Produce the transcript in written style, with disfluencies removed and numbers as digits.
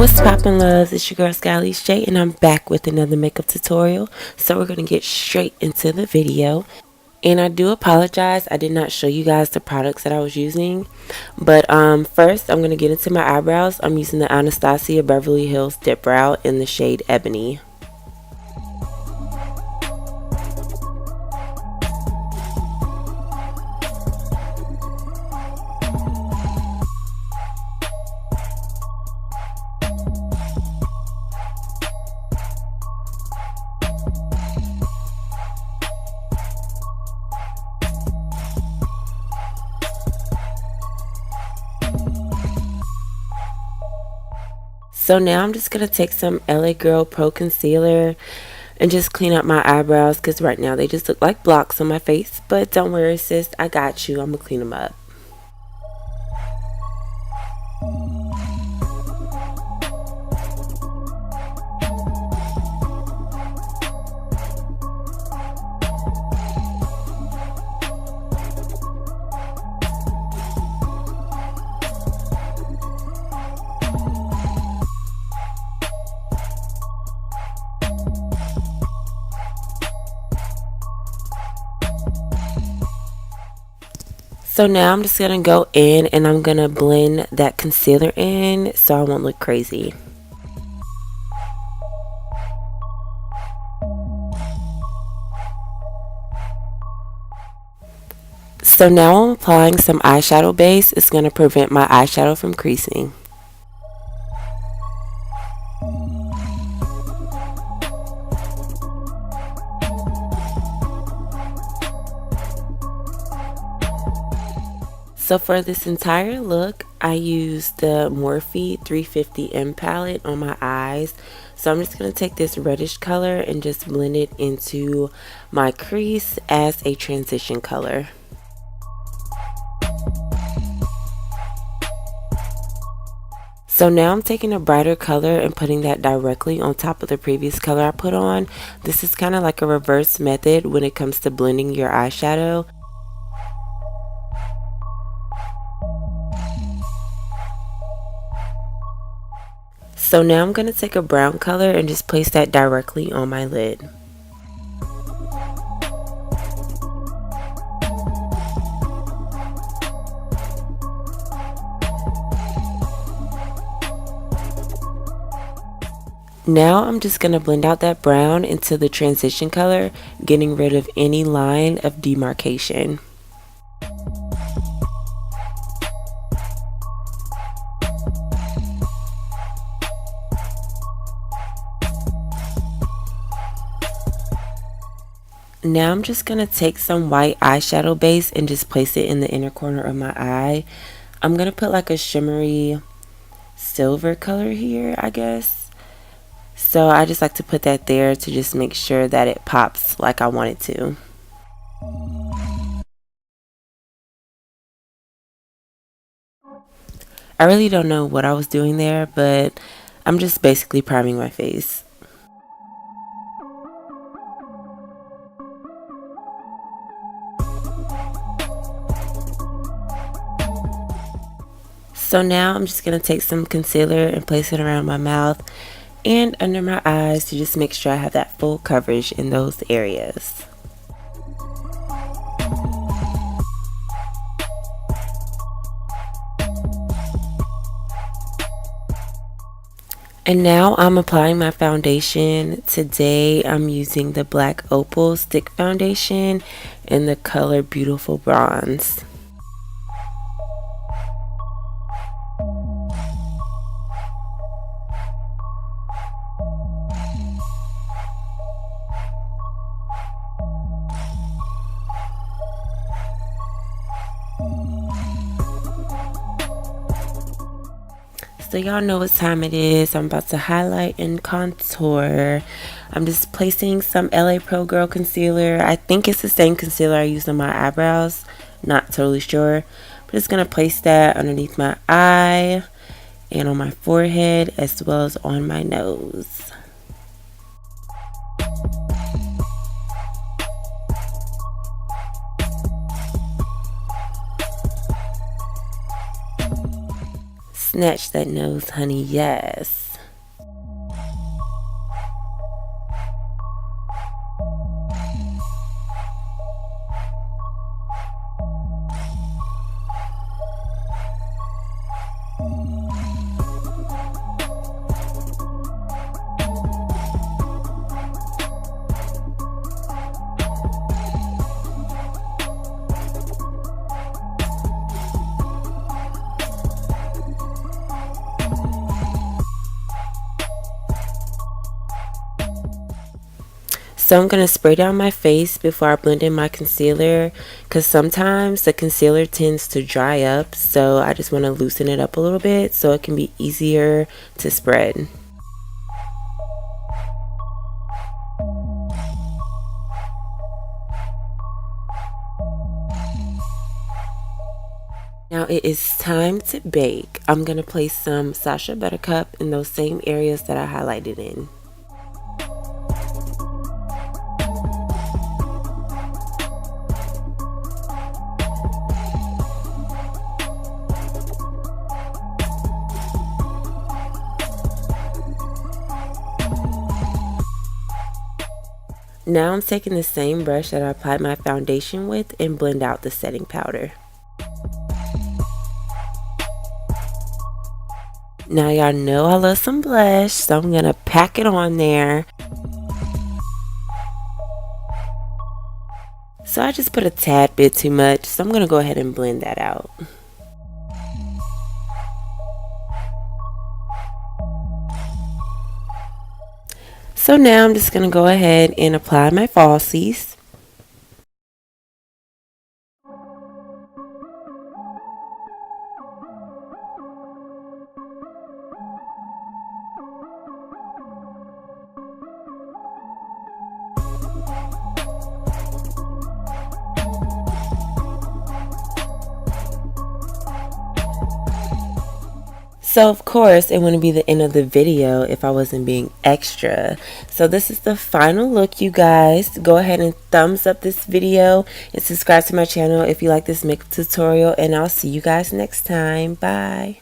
What's poppin', loves? It's your girl Skyly's J, and I'm back with another makeup tutorial. So we're gonna get straight into the video. And I do apologize, I did not show you guys the products that I was using. But first I'm gonna get into my eyebrows. I'm using the Anastasia Beverly Hills Dip Brow in the shade Ebony. So now I'm just going to take some LA Girl Pro Concealer and just clean up my eyebrows because right now they just look like blocks on my face. But don't worry, sis, I got you. I'm going to clean them up. So now I'm just going to go in and I'm going to blend that concealer in so I won't look crazy. So now I'm applying some eyeshadow base. It's going to prevent my eyeshadow from creasing. So for this entire look, I used the Morphe 350M palette on my eyes. So I'm just going to take this reddish color and just blend it into my crease as a transition color. So now I'm taking a brighter color and putting that directly on top of the previous color I put on. This is kind of like a reverse method when it comes to blending your eyeshadow. So now I'm going to take a brown color and just place that directly on my lid. Now I'm just going to blend out that brown into the transition color, getting rid of any line of demarcation. Now I'm just going to take some white eyeshadow base and just place it in the inner corner of my eye. I'm going to put like a shimmery silver color here, I guess. So I just like to put that there to just make sure that it pops like I want it to. I really don't know what I was doing there, but I'm just basically priming my face. So now I'm just going to take some concealer and place it around my mouth and under my eyes to just make sure I have that full coverage in those areas. And now I'm applying my foundation. Today I'm using the Black Opal Stick Foundation in the color Beautiful Bronze. So y'all know what time it is. I'm about to highlight and contour. I'm just placing some LA Pro Girl concealer. I think it's the same concealer I used on my eyebrows. Not totally sure. But just going to place that underneath my eye and on my forehead as well as on my nose. Snatch that nose, honey, yes. So I'm going to spray down my face before I blend in my concealer, because sometimes the concealer tends to dry up, so I just want to loosen it up a little bit so it can be easier to spread. Now it is time to bake. I'm going to place some Sacha Buttercup in those same areas that I highlighted in. Now I'm taking the same brush that I applied my foundation with and blend out the setting powder. Now y'all know I love some blush, so I'm going to pack it on there. So I just put a tad bit too much, so I'm going to go ahead and blend that out. So now I'm just going to go ahead and apply my falsies. So of course it wouldn't be the end of the video if I wasn't being extra. So this is the final look, you guys. Go ahead and thumbs up this video and subscribe to my channel if you like this makeup tutorial, and I'll see you guys next time. Bye.